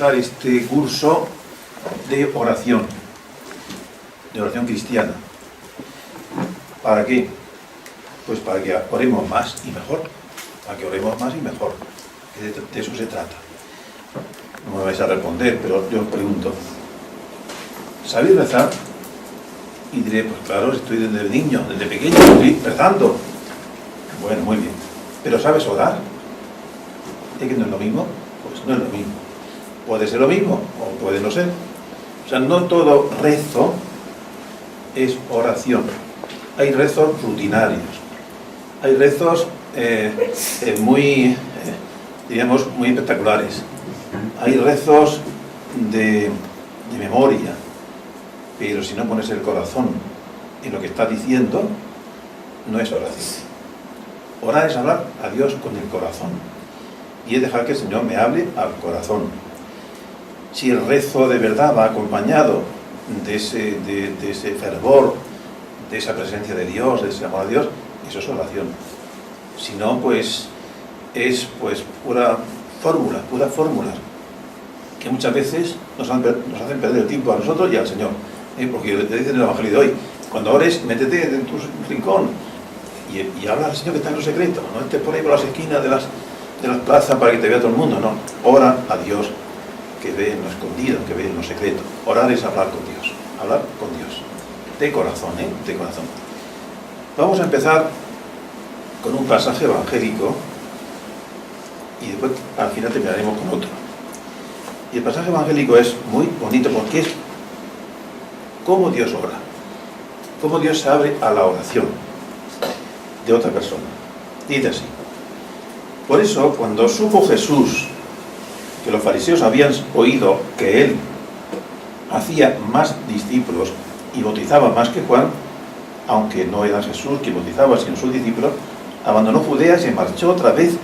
empezar este curso de oración cristiana. ¿Para qué? Pues para que oremos más y mejor. Para que oremos más y mejor. De eso se trata. No me vais a responder, pero yo os pregunto. ¿Sabéis rezar? Y diré, pues claro, estoy desde niño, desde pequeño, estoy rezando. Bueno, muy bien. ¿Pero sabes orar? ¿Es que no es lo mismo? Pues no es lo mismo. Puede ser lo mismo o puede no ser. O sea, no todo rezo es oración. Hay rezos rutinarios. Hay rezos muy espectaculares. Hay rezos de memoria. Pero si no pones el corazón en lo que estás diciendo, no es oración. Orar es hablar a Dios con el corazón. Y es dejar que el Señor me hable al corazón. Si el rezo de verdad va acompañado de ese fervor, de esa presencia de Dios, de ese amor a Dios, eso es oración. Si no, pues es pura fórmula, que muchas veces nos hacen perder el tiempo a nosotros y al Señor. Porque te dicen en el Evangelio de hoy, cuando ores, métete en tu rincón y habla al Señor que está en lo secreto. No estés por ahí por las esquinas de las plazas para que te vea todo el mundo, no. Ora a Dios que ve en lo escondido, que ve en lo secreto. Orar es hablar con Dios, de corazón, de corazón. Vamos a empezar con un pasaje evangélico y después al final terminaremos con otro. Y el pasaje evangélico es muy bonito porque es cómo Dios ora, cómo Dios se abre a la oración de otra persona. Dice así: por eso, cuando supo Jesús que los fariseos habían oído que él hacía más discípulos y bautizaba más que Juan, aunque no era Jesús quien bautizaba, sino sus discípulos, abandonó Judea y se marchó otra vez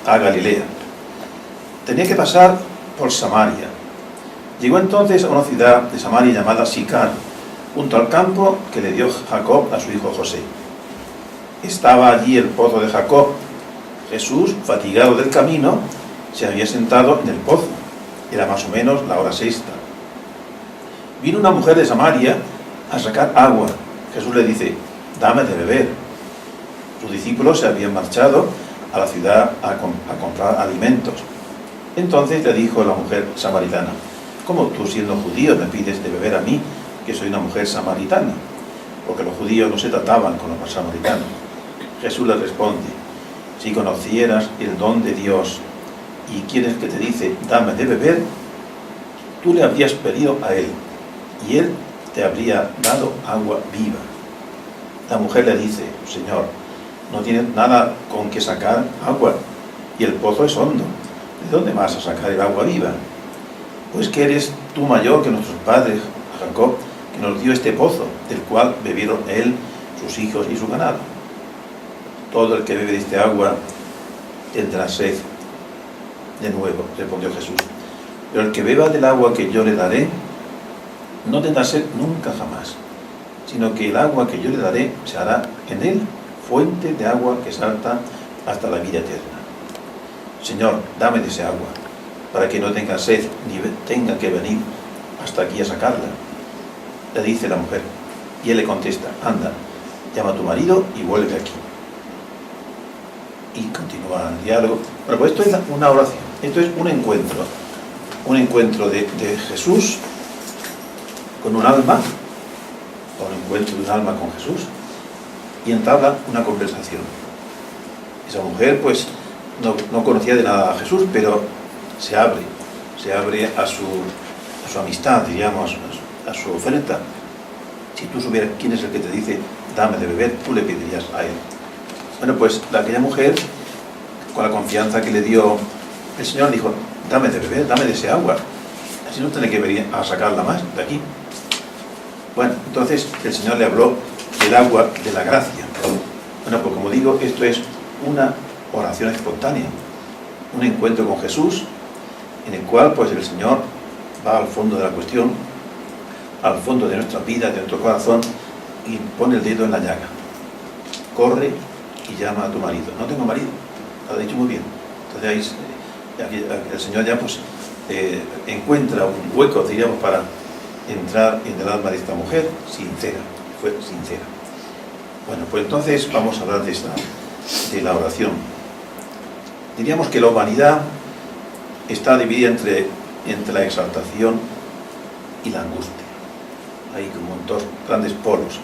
a Galilea. Tenía que pasar por Samaria. Llegó entonces a una ciudad de Samaria llamada Sicar, junto al campo que le dio Jacob a su hijo José. Estaba allí el pozo de Jacob. Jesús, fatigado del camino, se había sentado en el pozo. Era más o menos la hora sexta. Vino una mujer de Samaria a sacar agua. Jesús le dice: dame de beber. Sus discípulos se habían marchado a la ciudad a comprar alimentos. Entonces le dijo la mujer samaritana: ¿cómo tú, siendo judío, me pides de beber a mí, que soy una mujer samaritana? Porque los judíos no se trataban con los samaritanos. Jesús le responde: si conocieras el don de Dios y quién es el que te dice dame de beber, tú le habrías pedido a él y él te habría dado agua viva. La mujer le dice: Señor, no tienes nada con que sacar agua y el pozo es hondo. ¿De dónde vas a sacar el agua viva? Pues que eres tú mayor que nuestros padres, Jacob, que nos dio este pozo, del cual bebieron él, sus hijos y su ganado. Todo el que bebe de este agua tendrá sed de nuevo, respondió Jesús. Pero el que beba del agua que yo le daré, no tendrá sed nunca jamás, sino que el agua que yo le daré se hará en él fuente de agua que salta hasta la vida eterna. Señor, dame de ese agua, para que no tenga sed ni tenga que venir hasta aquí a sacarla. Le dice la mujer, y él le contesta: anda, llama a tu marido y vuelve aquí. Y continúa el diálogo. Bueno, pues esto es una oración, esto es un encuentro de Jesús con un alma, o un encuentro de un alma con Jesús, y entabla una conversación. Esa mujer pues no conocía de nada a Jesús, pero se abre a su amistad, diríamos, a su oferta. Si tú supieras quién es el que te dice dame de beber, tú le pedirías a él. Bueno, pues aquella mujer, con la confianza que le dio el Señor, dijo: dame de beber, dame de ese agua, así no tiene que venir a sacarla más de aquí. Bueno, entonces el Señor le habló del agua de la gracia. Bueno, pues como digo, esto es una oración espontánea, un encuentro con Jesús, en el cual pues el Señor va al fondo de la cuestión, al fondo de nuestra vida, de nuestro corazón, y pone el dedo en la llaga. Corre y llama a tu marido. No tengo marido, lo ha dicho muy bien. Entonces ahí el Señor ya pues encuentra un hueco, diríamos, para entrar en el alma de esta mujer sincera, fue sincera. Bueno, pues entonces vamos a hablar de la oración. Diríamos que la humanidad está dividida entre la exaltación y la angustia. Hay como dos grandes polos.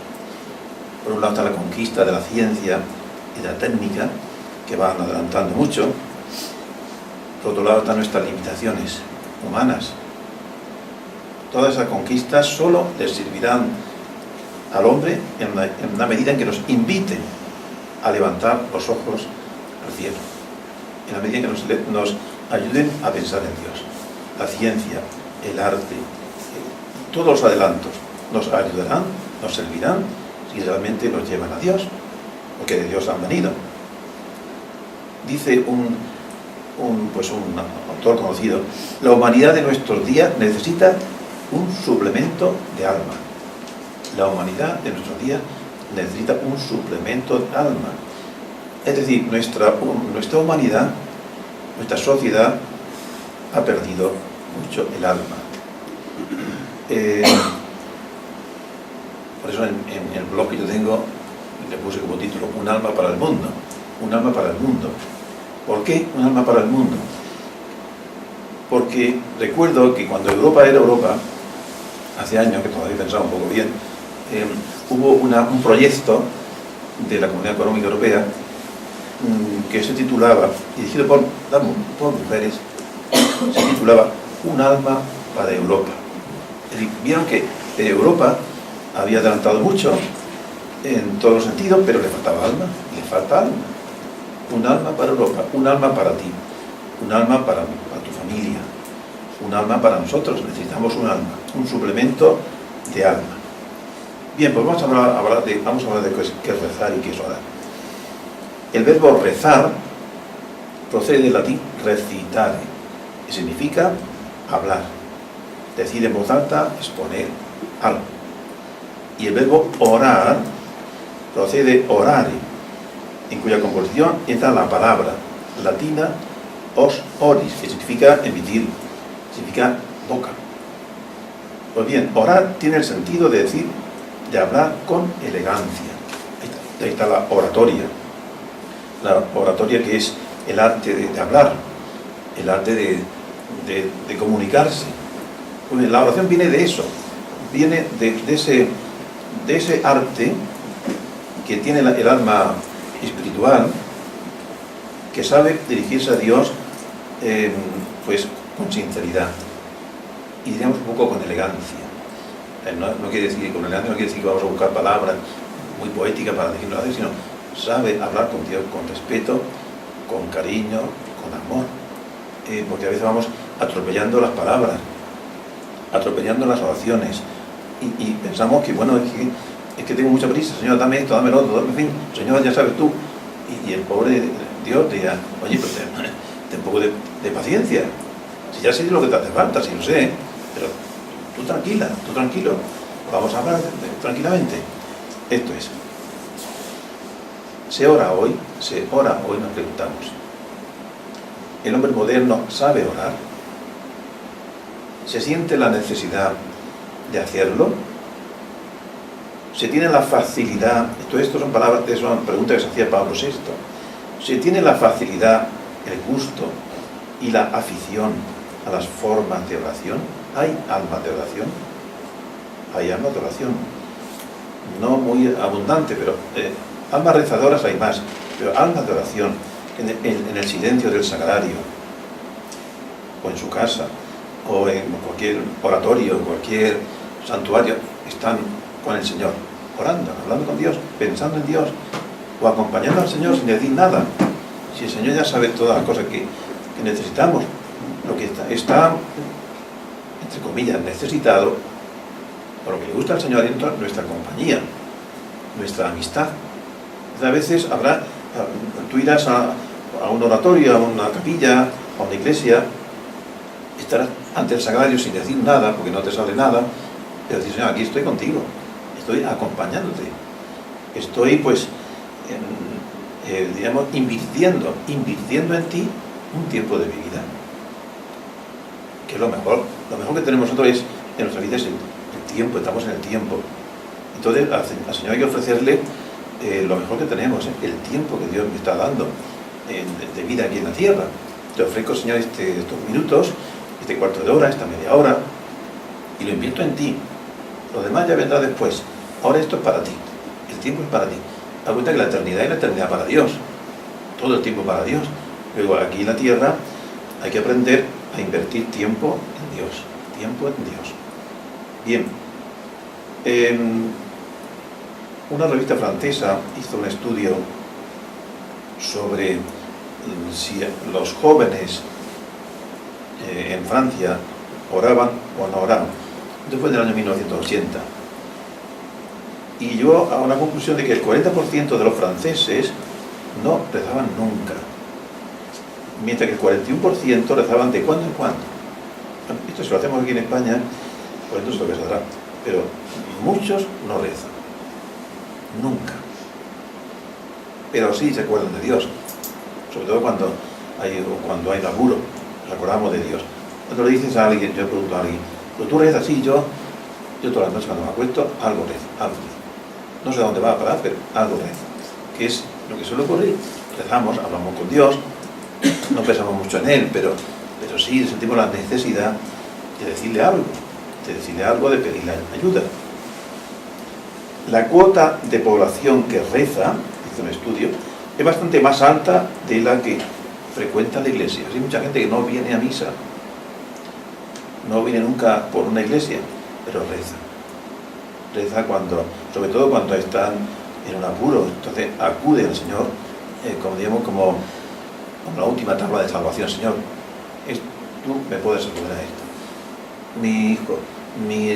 Por un lado está la conquista de la ciencia y de la técnica, que van adelantando mucho. Por otro lado están nuestras limitaciones humanas. Todas esas conquistas solo les servirán al hombre en la medida en que nos inviten a levantar los ojos al cielo, en la medida en que nos ayuden a pensar en Dios. La ciencia, el arte, todos los adelantos nos ayudarán, nos servirán si realmente nos llevan a Dios, porque de Dios han venido. Dice un autor conocido: la humanidad de nuestros días necesita un suplemento de alma. La humanidad de nuestros días necesita un suplemento de alma. Es decir, nuestra humanidad, nuestra sociedad ha perdido mucho el alma. Por eso en el blog que yo tengo le puse como título: un alma para el mundo. Un alma para el mundo. ¿Por qué un alma para el mundo? Porque recuerdo que cuando Europa era Europa, hace años, que todavía pensaba un poco bien, hubo un proyecto de la Comunidad Económica Europea que se titulaba, dirigido por mujeres, se titulaba Un alma para Europa. Es decir, vieron que Europa había adelantado mucho en todos los sentidos, pero le faltaba alma, le falta alma. Un alma para Europa, un alma para ti, un alma para tu familia, un alma para nosotros. Necesitamos un alma, un suplemento de alma. Bien, pues vamos a hablar de qué es rezar y qué es orar. El verbo rezar procede del latín recitare, que significa hablar, decir en voz alta, exponer algo. Y el verbo orar procede de orare, en cuya composición entra la palabra latina os oris, que significa emitir, significa boca. Pues bien, orar tiene el sentido de decir, de hablar con elegancia. Ahí está la oratoria. La oratoria, que es el arte de hablar, el arte de comunicarse. Pues la oración viene de eso, viene de ese arte que tiene el alma espiritual, que sabe dirigirse a Dios pues con sinceridad y diríamos un poco con elegancia. No quiere decir, con elegancia no quiere decir que vamos a buscar palabras muy poéticas para decirlo así, sino sabe hablar con Dios con respeto, con cariño, con amor, porque a veces vamos atropellando las palabras, atropellando las oraciones y pensamos que, bueno, es que tengo mucha prisa, Señor, dame esto, dame lo otro, en fin, Señor, ya sabes tú. Y el pobre Dios dirá: oye, pues ten un poco de paciencia, si ya sé lo que te hace falta, si lo sé, pero tú tranquilo, vamos a hablar tranquilamente. Esto es. ¿Se ora hoy? Nos preguntamos. ¿El hombre moderno sabe orar? ¿Se siente la necesidad de hacerlo? ¿Se tiene la facilidad? Esto son preguntas que se hacía Pablo VI. ¿Se tiene la facilidad, el gusto y la afición a las formas de oración? ¿Hay almas de oración? Hay almas de oración. No muy abundante, pero almas rezadoras hay más. Pero almas de oración en el silencio del sagrario, o en su casa, o en cualquier oratorio, en cualquier santuario, están con el Señor, orando, hablando con Dios, pensando en Dios, o acompañando al Señor sin decir nada. Si el Señor ya sabe todas las cosas que necesitamos, lo que está entre comillas necesitado, por lo que le gusta al Señor, entra nuestra compañía, nuestra amistad. A veces tú irás a un oratorio, a una capilla, a una iglesia, estarás ante el sagrario sin decir nada, porque no te sale nada, pero decir: Señor, aquí estoy contigo, estoy acompañándote, estoy pues invirtiendo en ti un tiempo de mi vida. que es lo mejor que tenemos nosotros es, en nuestra vida es el tiempo, estamos en el tiempo. Entonces al Señor hay que ofrecerle lo mejor que tenemos, el tiempo que Dios me está dando de vida aquí en la tierra. Te ofrezco, Señor, estos minutos, este cuarto de hora, esta media hora, y lo invierto en ti. Lo demás ya vendrá después. Ahora esto es para ti, el tiempo es para ti. Da cuenta que la eternidad es la eternidad para Dios, todo el tiempo para Dios. Luego aquí en la tierra hay que aprender a invertir tiempo en Dios, tiempo en Dios. Bien, una revista francesa hizo un estudio sobre si los jóvenes en Francia oraban o no oraban. Después del año 1980. Y llegó a una conclusión de que el 40% de los franceses no rezaban nunca, mientras que el 41% rezaban de cuando en cuando. Bueno, esto si lo hacemos aquí en España, pues entonces lo que saldrá. Pero muchos no rezan, nunca. Pero sí se acuerdan de Dios, sobre todo cuando hay laburo, nos acordamos de Dios. Cuando le dices a alguien, yo pregunto a alguien, pero tú rezas así, yo todas las noches cuando me acuesto, algo rezo. No sé a dónde va a parar, pero algo rezo. Que es lo que suele ocurrir. Rezamos, hablamos con Dios, no pensamos mucho en Él, pero sí sentimos la necesidad de decirle algo, de pedirle ayuda. La cuota de población que reza, dice un estudio, es bastante más alta de la que frecuenta la iglesia. Hay mucha gente que no viene a misa, no viene nunca por una iglesia, pero reza. Reza sobre todo cuando están en un apuro, entonces acude al Señor, como la última tabla de salvación. Señor, tú me puedes ayudar a esto. Mi hijo,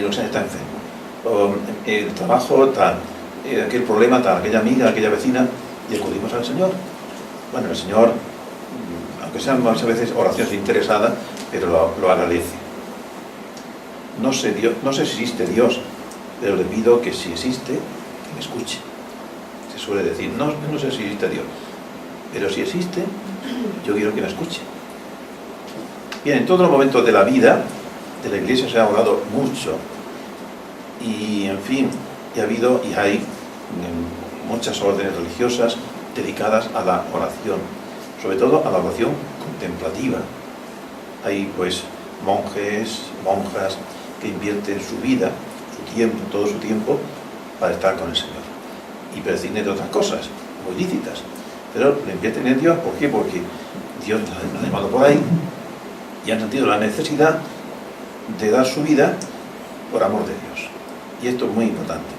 está enfermo, o el trabajo tal, aquel problema tal, aquella amiga, aquella vecina, y acudimos al Señor. Bueno, el Señor, aunque sean muchas veces oraciones interesadas, pero lo agradece. No sé si existe Dios, pero le pido que si existe, que me escuche. Se suele decir, no sé si existe Dios, pero si existe, yo quiero que me escuche. Bien, en todos los momentos de la vida de la Iglesia se ha orado mucho, y en fin, y hay muchas órdenes religiosas dedicadas a la oración, sobre todo a la oración contemplativa. Hay pues monjes, monjas que invierten su vida, su tiempo, todo su tiempo para estar con el Señor y prescinden de otras cosas muy lícitas, pero lo invierten en Dios. ¿Por qué? Porque Dios nos ha llamado por ahí y han sentido la necesidad de dar su vida por amor de Dios, y esto es muy importante.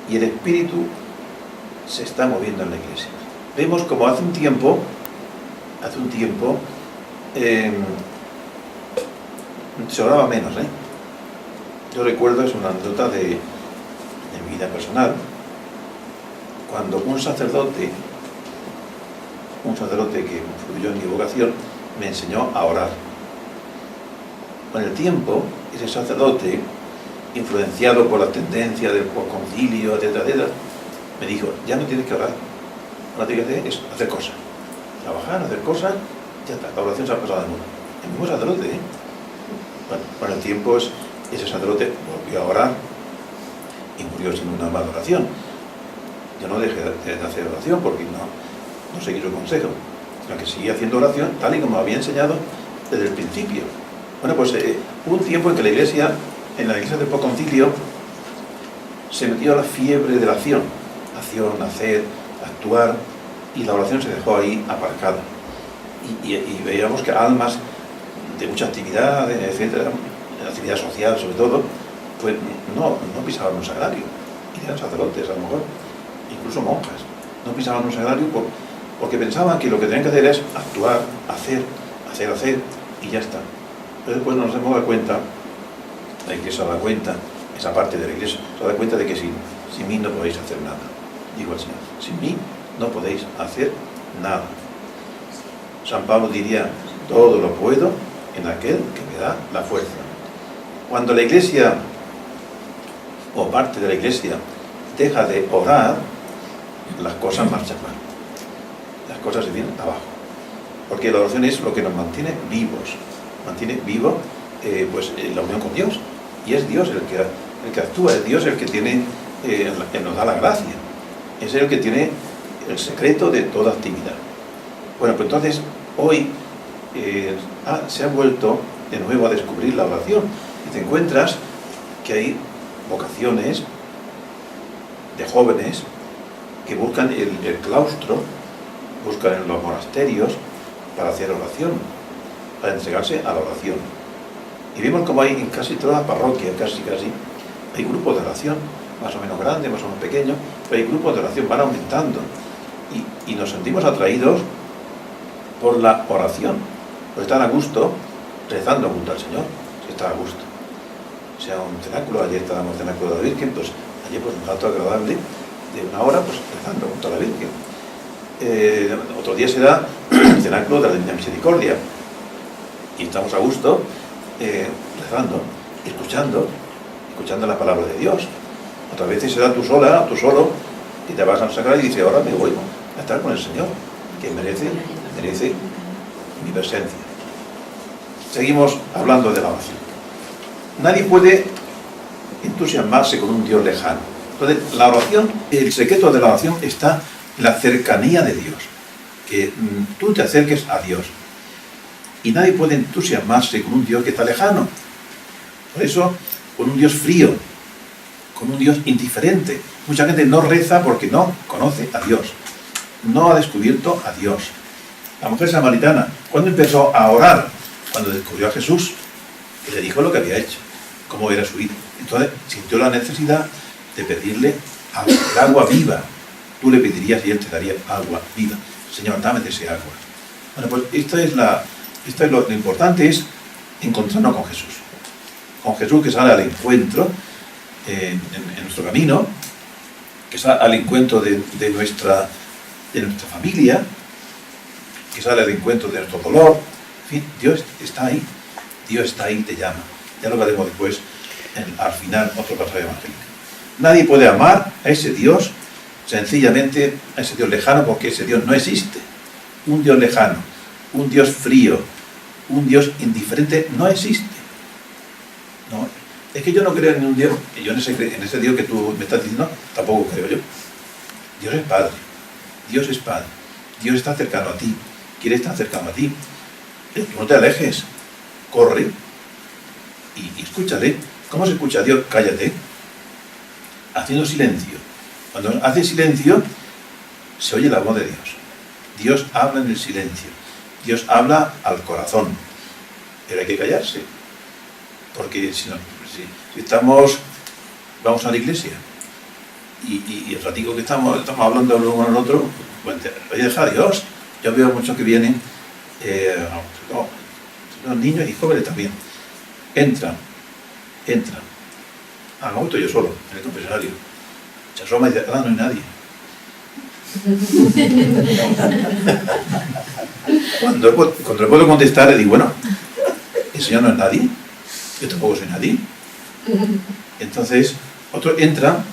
Y el Espíritu se está moviendo en la Iglesia. Vemos como hace un tiempo se oraba menos, Yo recuerdo, es una anécdota de mi vida personal, cuando un sacerdote que influyó en mi vocación, me enseñó a orar. Con el tiempo, ese sacerdote, influenciado por la tendencia del concilio, etcétera, me dijo, ya no tienes que orar, ahora tienes que hacer cosas, trabajar, hacer cosas, ya está, la oración se ha pasado de moda. El mismo sacerdote, Bueno, con el tiempo ese sacerdote volvió a orar y murió sin una mala oración. Yo no dejé de hacer oración porque no seguí su consejo, sino que seguí haciendo oración tal y como había enseñado desde el principio. Bueno, pues hubo un tiempo en que en la iglesia del concilio, se metió la fiebre de la acción, hacer, actuar, y la oración se dejó ahí aparcada. Y veíamos que almas de mucha actividad, etcétera, actividad social sobre todo, pues no pisaban un sagrario, y eran sacerdotes a lo mejor, incluso monjas, no pisaban un sagrario porque pensaban que lo que tenían que hacer es actuar, hacer, y ya está. Pero después nos hemos dado cuenta, la Iglesia se da cuenta, esa parte de la Iglesia se da cuenta de que sin mí no podéis hacer nada. Digo al Señor, sin mí no podéis hacer nada. San Pablo diría, todo lo puedo en aquel que me da la fuerza. Cuando la Iglesia, o parte de la Iglesia, deja de orar, las cosas marchan mal. Las cosas se vienen abajo. Porque la oración es lo que nos mantiene vivos. Mantiene vivo la unión con Dios. Y es Dios el que actúa, es Dios el que tiene, nos da la gracia. Es el que tiene el secreto de toda actividad. Bueno, pues entonces hoy se ha vuelto de nuevo a descubrir la oración. Y te encuentras que hay vocaciones de jóvenes que buscan el claustro, buscan en los monasterios para hacer oración, para entregarse a la oración. Y vemos como hay en casi toda la parroquia, casi, hay grupos de oración, más o menos grandes, más o menos pequeños, pero hay grupos de oración, van aumentando. Y nos sentimos atraídos por la oración, por estar a gusto rezando junto al Señor, si está a gusto. Sea un cenáculo, ayer estábamos en el cenáculo de la Virgen, pues ayer pues un rato agradable de una hora, pues rezando junto a la Virgen. Otro día será el cenáculo de la Divina Misericordia, y estamos a gusto rezando, escuchando la palabra de Dios. Otras veces será tú sola, tú solo, y te vas a sacar y dices, ahora me voy a estar con el Señor, que merece mi presencia. Seguimos hablando de la oración. Nadie puede entusiasmarse con un Dios lejano. Entonces, la oración, el secreto de la oración está en la cercanía de Dios, que tú te acerques a Dios. Y nadie puede entusiasmarse con un Dios que está lejano. Por eso, con un Dios frío, con un Dios indiferente. Mucha gente no reza porque no conoce a Dios, no ha descubierto a Dios. La mujer samaritana, ¿cuándo empezó a orar? Cuando descubrió a Jesús y le dijo lo que había hecho, cómo era su vida. Entonces sintió la necesidad de pedirle agua viva. Tú le pedirías y él te daría agua viva. Señor, dame de ese agua. Bueno, pues lo importante es encontrarnos con Jesús. Con Jesús que sale al encuentro en nuestro camino, que sale al encuentro de nuestra familia, que sale al encuentro de nuestro dolor. En fin, Dios está ahí. Dios está ahí y te llama. Ya lo veremos después, al final, otro pasaje evangélico. Nadie puede amar a ese Dios, sencillamente a ese Dios lejano, porque ese Dios no existe. Un Dios lejano, un Dios frío, un Dios indiferente, no existe. No, es que yo no creo en un Dios, que yo en ese Dios que tú me estás diciendo, tampoco creo yo. Dios es Padre. Dios es Padre. Dios está cercano a ti. Quiere estar cercano a ti. Tú no te alejes. Corre y escúchale. ¿Cómo se escucha a Dios? Cállate. Haciendo silencio. Cuando hace silencio, se oye la voz de Dios. Dios habla en el silencio. Dios habla al corazón. Pero hay que callarse. Porque si vamos a la iglesia y el ratico que estamos hablando el uno al otro, bueno, voy a dejar a Dios. Yo veo muchos que vienen, los niños y jóvenes también, entran. Me gusto yo solo, en el confesionario. Se asoma y dice, no hay nadie. Cuando le puedo contestar, le digo, bueno, ¿el Señor no es nadie? Yo tampoco soy nadie. Entonces, otros entran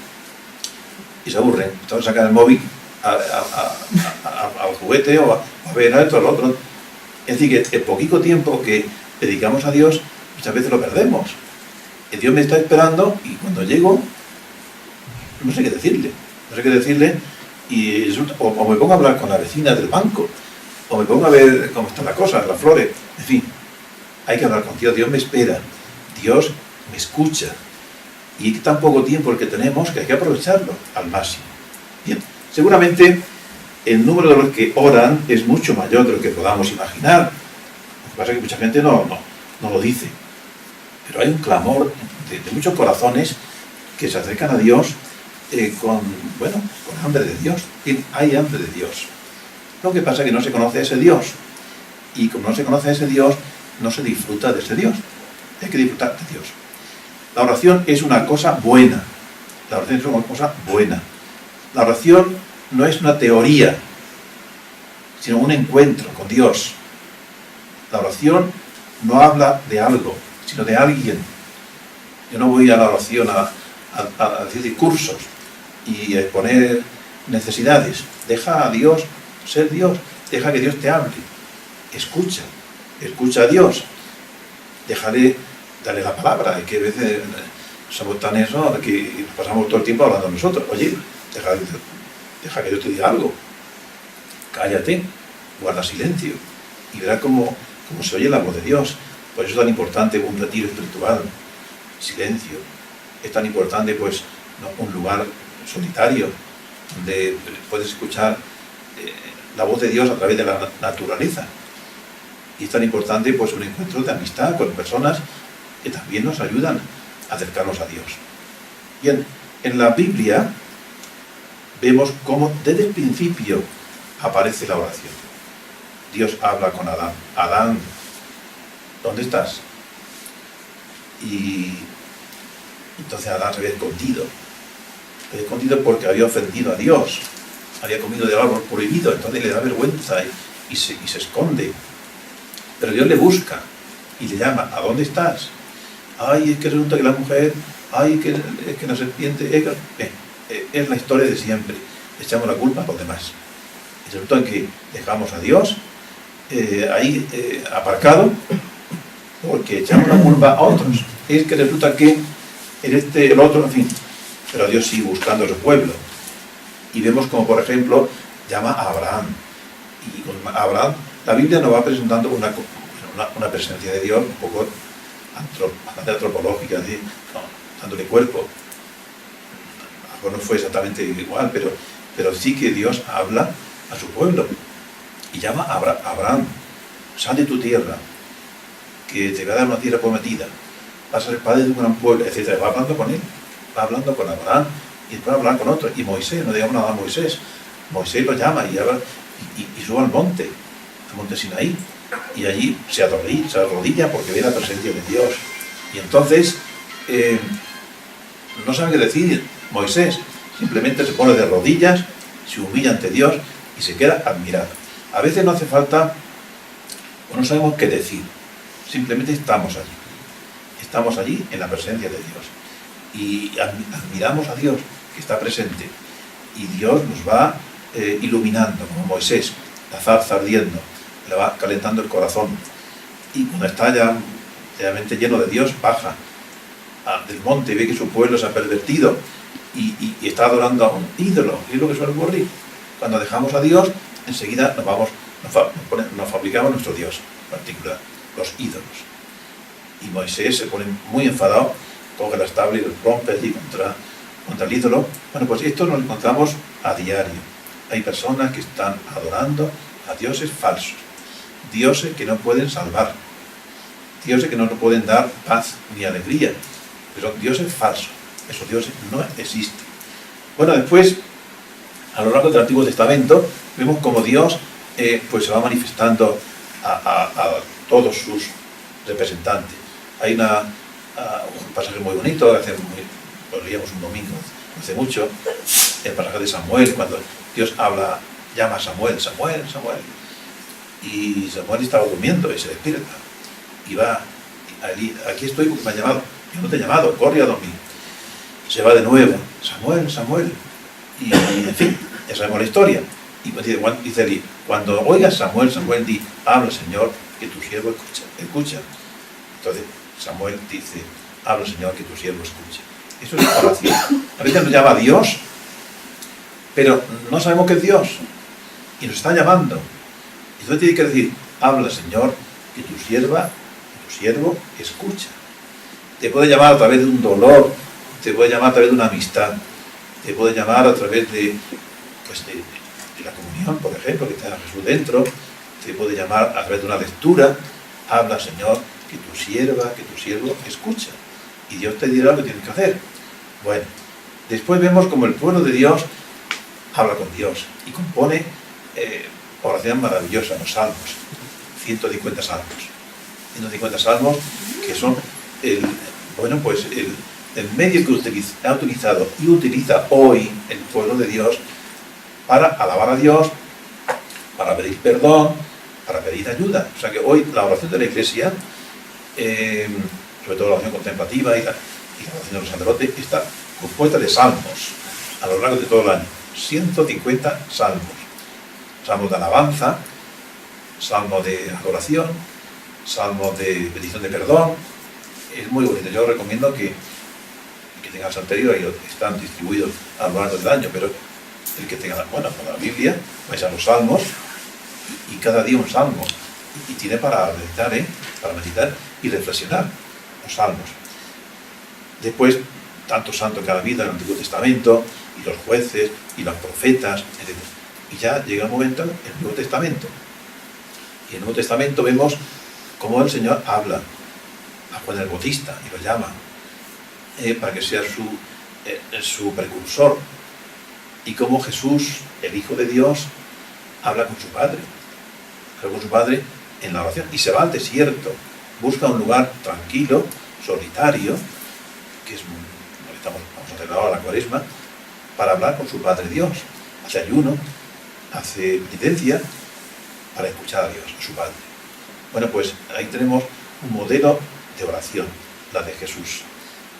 y se aburren. Entonces sacan el móvil al juguete o a ver a esto o al otro. Es decir, que el poquito tiempo que dedicamos a Dios, muchas veces lo perdemos. Y Dios me está esperando y cuando llego, no sé qué decirle. Y resulta, o me pongo a hablar con la vecina del banco, o me pongo a ver cómo están las cosas, las flores. En fin, hay que hablar con Dios. Dios me espera. Dios me escucha. Y tan poco tiempo el que tenemos que hay que aprovecharlo al máximo. Bien, seguramente el número de los que oran es mucho mayor de lo que podamos imaginar. Lo que pasa es que mucha gente no lo dice. Pero hay un clamor de muchos corazones que se acercan a Dios con hambre de Dios. Hay hambre de Dios. Lo que pasa es que no se conoce a ese Dios. Y como no se conoce a ese Dios, no se disfruta de ese Dios. Hay que disfrutar de Dios. La oración es una cosa buena. La oración es una cosa buena. La oración no es una teoría, sino un encuentro con Dios. La oración no habla de algo, sino de alguien. Yo no voy a la oración a decir discursos y a exponer necesidades. Deja a Dios ser Dios. Deja que Dios te hable. Escucha a Dios. Déjale darle la palabra. Es que a veces somos tan eso que nos pasamos todo el tiempo hablando nosotros. Oye, deja que yo te diga algo. Cállate, guarda silencio y verás cómo se oye la voz de Dios. Por eso es tan importante un retiro espiritual, silencio. Es tan importante, pues, ¿no?, un lugar solitario donde puedes escuchar la voz de Dios a través de la naturaleza. Y es tan importante, pues, un encuentro de amistad con personas que también nos ayudan a acercarnos a Dios. Bien, en la Biblia vemos cómo desde el principio aparece la oración. Dios habla con Adán. Adán, ¿dónde estás? Y entonces Adán se había escondido. Se había escondido porque había ofendido a Dios. Había comido del árbol prohibido, entonces le da vergüenza y se esconde. Pero Dios le busca y le llama, ¿a dónde estás? Ay, es que resulta que la mujer, ay, es que la serpiente, es la historia de siempre. Echamos la culpa a los demás. Y resulta que dejamos a Dios ahí aparcado porque echamos la culpa a otros. Es que resulta que el otro, en fin. Pero Dios sigue buscando a su pueblo. Y vemos como, por ejemplo, llama a Abraham. Y con Abraham, la Biblia nos va presentando una presencia de Dios un poco bastante antropológica, ¿sí? No, dándole cuerpo. Algo no fue exactamente igual, pero sí que Dios habla a su pueblo. Y llama a Abraham, sal de tu tierra, que te voy a dar una tierra prometida. Vas a ser padre de un gran pueblo, etc. Va hablando con él, va hablando con Abraham, y después hablar con otro. Y Moisés, no digamos nada a Moisés. Moisés lo llama y sube al monte Sinaí. Y allí se arrodilla porque ve la presencia de Dios. Y entonces no sabe qué decir Moisés. Simplemente se pone de rodillas, se humilla ante Dios y se queda admirado. A veces no hace falta, o no sabemos qué decir. Simplemente estamos allí. Estamos allí en la presencia de Dios. Y admiramos a Dios que está presente. Y Dios nos va iluminando, como Moisés, la zarza ardiendo, le va calentando el corazón. Y cuando está ya realmente lleno de Dios, baja del monte y ve que su pueblo se ha pervertido y está adorando a un ídolo. Y es lo que suele ocurrir. Cuando dejamos a Dios, enseguida nos fabricamos nuestro Dios particular, los ídolos. Y Moisés se pone muy enfadado, coge las tablas y los rompe allí contra el ídolo. Bueno, pues esto lo encontramos a diario. Hay personas que están adorando a dioses falsos, dioses que no pueden salvar, dioses que no nos pueden dar paz ni alegría, pero son dioses falsos. Esos dioses no existen. Bueno, después, a lo largo del Antiguo Testamento, vemos como Dios pues se va manifestando a todos sus representantes. Hay un pasaje muy bonito, lo leíamos un domingo, hace mucho, el pasaje de Samuel, cuando Dios llama a Samuel, Samuel, Samuel. Y Samuel estaba durmiendo y se despierta. Y va, aquí estoy porque me ha llamado. Yo no te he llamado, corre a dormir. Se va de nuevo, Samuel, Samuel. Y en fin, ya sabemos la historia. Y dice allí, cuando oigas Samuel, Samuel, di, habla Señor, que tu siervo escucha. Entonces Samuel dice, habla Señor, que tu siervo escucha. Eso es oración. A veces nos llama Dios, pero no sabemos qué es Dios. Y nos está llamando. Y entonces tiene que decir, habla Señor, que tu siervo escucha. Te puede llamar a través de un dolor, te puede llamar a través de una amistad, te puede llamar a través de la comunión, por ejemplo, que tenga Jesús dentro, te puede llamar a través de una lectura, habla Señor, que tu siervo escucha. Y Dios te dirá lo que tienes que hacer. Bueno, después vemos como el pueblo de Dios habla con Dios y compone oraciones maravillosas, los salmos, 150 salmos. 150 salmos que son el medio que ha utilizado y utiliza hoy el pueblo de Dios para alabar a Dios, para pedir perdón, para pedir ayuda. O sea que hoy la oración de la Iglesia, sobre todo la oración contemplativa y la oración de los sacerdotes, está compuesta de salmos a lo largo de todo el año. 150 salmos. Salmos de alabanza, salmos de adoración, salmos de petición de perdón, es muy bonito. Yo recomiendo que tenga Santería, y están distribuidos a lo largo del año, pero el que tenga, bueno, con la Biblia, vais a los Salmos, y cada día un Salmo, y tiene para meditar y reflexionar los Salmos. Después, tanto santo que ha habido en el Antiguo Testamento, y los jueces, y los profetas, etc. Y ya llega un momento en el Nuevo Testamento. Y en el Nuevo Testamento vemos cómo el Señor habla a Juan el Bautista, y lo llama, para que sea su precursor, y cómo Jesús, el Hijo de Dios, habla con su Padre en la oración, y se va al desierto, busca un lugar tranquilo, solitario, que es, vamos a hacer ahora la Cuaresma, para hablar con su Padre Dios. Hace ayuno, hace penitencia, para escuchar a Dios, a su Padre. Bueno, pues ahí tenemos un modelo de oración, la de Jesús.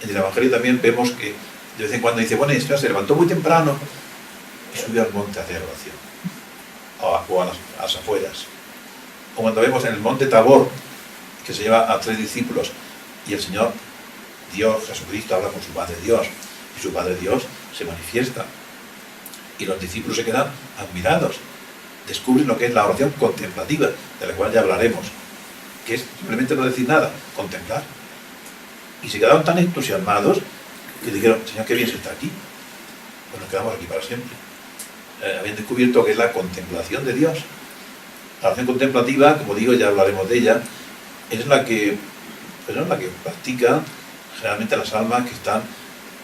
En el Evangelio también vemos que de vez en cuando dice, bueno, se levantó muy temprano y subió al monte a hacer oración, o a las afueras. O cuando vemos en el monte Tabor, que se lleva a 3 discípulos, y el Señor, Dios, Jesucristo, habla con su Padre Dios, y su Padre Dios se manifiesta. Y los discípulos se quedan admirados, descubren lo que es la oración contemplativa, de la cual ya hablaremos, que es simplemente no decir nada, contemplar. Y se quedaron tan entusiasmados que dijeron, Señor, qué bien se está aquí. Pues nos quedamos aquí para siempre. Habían descubierto que es la contemplación de Dios. La oración contemplativa, como digo, ya hablaremos de ella, es la que practican generalmente las almas que están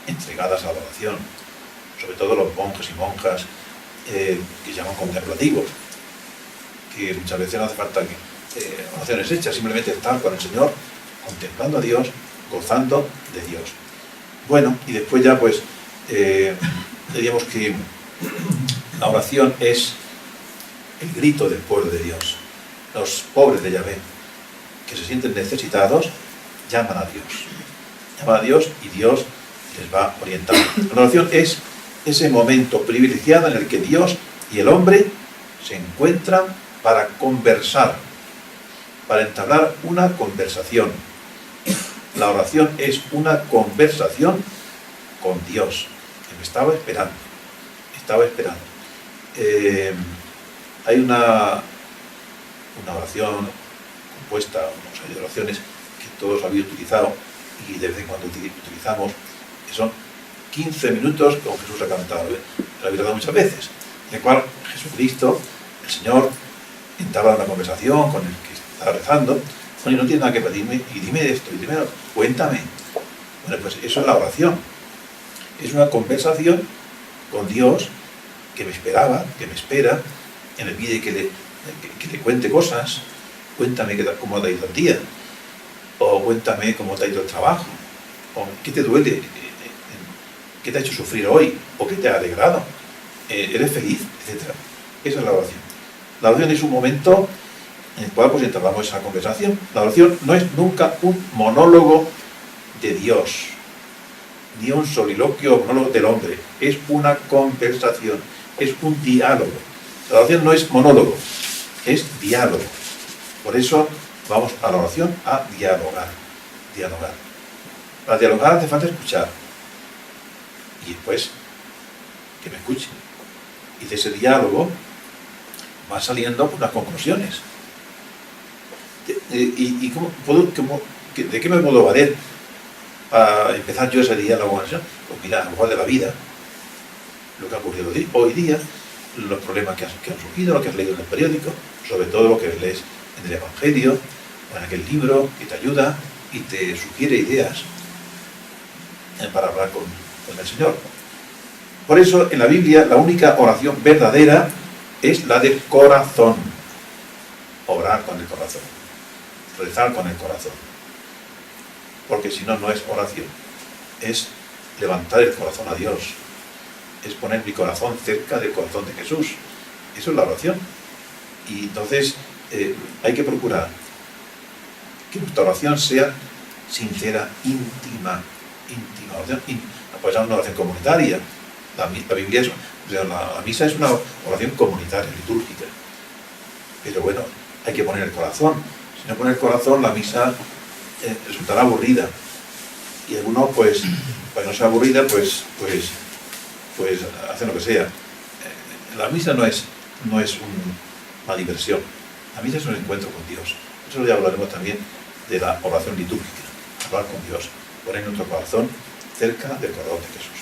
entregadas a la oración, sobre todo los monjes y monjas que llaman contemplativos, que muchas veces no hace falta oraciones hechas, simplemente estar con el Señor, contemplando a Dios, gozando de Dios. Bueno, y después ya pues diríamos que la oración es el grito del pueblo de Dios. Los pobres de Yahvé, que se sienten necesitados, llaman a Dios y Dios les va orientando. La oración es ese momento privilegiado en el que Dios y el hombre se encuentran para conversar, para entablar una conversación. La oración es una conversación con Dios, que me estaba esperando. Hay una oración compuesta, una serie de oraciones que todos habéis utilizado y de vez en cuando utilizamos, que son 15 minutos, como Jesús ha cantado, lo habéis dado muchas veces, en el cual Jesucristo, el Señor, entabla una conversación con el que está rezando, y no tiene nada que pedirme, y dime esto, y dime lo otro, cuéntame. Bueno, pues eso es la oración. Es una conversación con Dios que me esperaba, que me espera, que me pide que le cuente cosas. Cuéntame cómo te ha ido el día, o cuéntame cómo te ha ido el trabajo, o qué te duele, qué te ha hecho sufrir hoy, o qué te ha alegrado, eres feliz, etc. Esa es la oración. La oración es un momento en el cual pues entablamos esa conversación. La oración no es nunca un monólogo de Dios, ni un soliloquio o monólogo del hombre, es una conversación, es un diálogo. La oración no es monólogo, es diálogo. Por eso vamos a la oración a dialogar. Para dialogar hace falta escuchar. Y después que me escuchen. Y de ese diálogo van saliendo unas conclusiones. ¿Y de qué me puedo valer para empezar yo ese diálogo? Pues mira, a lo mejor de la vida, lo que ha ocurrido hoy día, los problemas que han surgido, lo que has leído en el periódico, sobre todo lo que lees en el Evangelio, o en aquel libro que te ayuda y te sugiere ideas para hablar con el Señor. Por eso, en la Biblia, la única oración verdadera es la del corazón. Orar con el corazón. Rezar con el corazón. Porque si no, no es oración. Es levantar el corazón a Dios. Es poner mi corazón cerca del corazón de Jesús. Eso es la oración. Y entonces hay que procurar que nuestra oración sea sincera, íntima. Pues es una oración comunitaria. La Biblia es, la misa es una oración comunitaria, litúrgica. Pero bueno, hay que poner el corazón. Si no pone el corazón, la misa resultará aburrida. Y algunos, pues, para que no sea aburrida, pues hacen lo que sea. La misa no es una diversión. La misa es un encuentro con Dios. Eso ya hablaremos también de la oración litúrgica. Hablar con Dios. Poner nuestro corazón cerca del corazón de Jesús.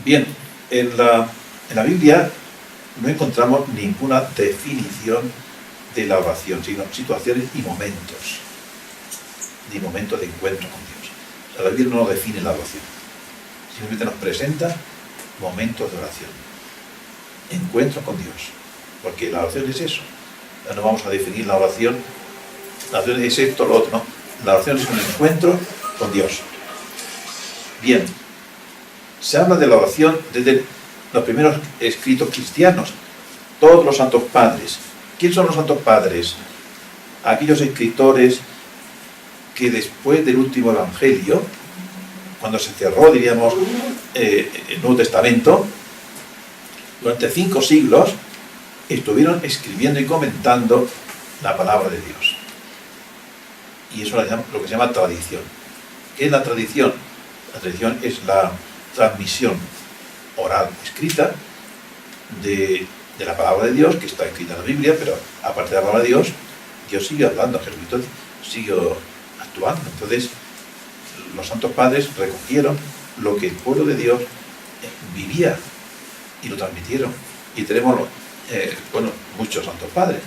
Bien, en la Biblia no encontramos ninguna definición de la oración, sino situaciones y momentos de encuentro con Dios. O sea, la Biblia no define la oración, simplemente nos presenta momentos de oración, encuentro con Dios, porque la oración es eso. Ya no vamos a definir la oración es esto, lo otro, no. La oración es un encuentro con Dios. Bien, se habla de la oración desde los primeros escritos cristianos, todos los santos padres. ¿Quién son los santos padres? Aquellos escritores que después del último evangelio, cuando se cerró, diríamos, el Nuevo Testamento, durante 5 siglos estuvieron escribiendo y comentando la palabra de Dios. Y eso es lo que se llama tradición. ¿Qué es la tradición? La tradición es la transmisión oral, escrita, de la palabra de Dios, que está escrita en la Biblia, pero aparte de la palabra de Dios, Dios sigue hablando, Jesucristo sigue actuando. Entonces, los santos padres recogieron lo que el pueblo de Dios vivía y lo transmitieron. Y tenemos, muchos santos padres.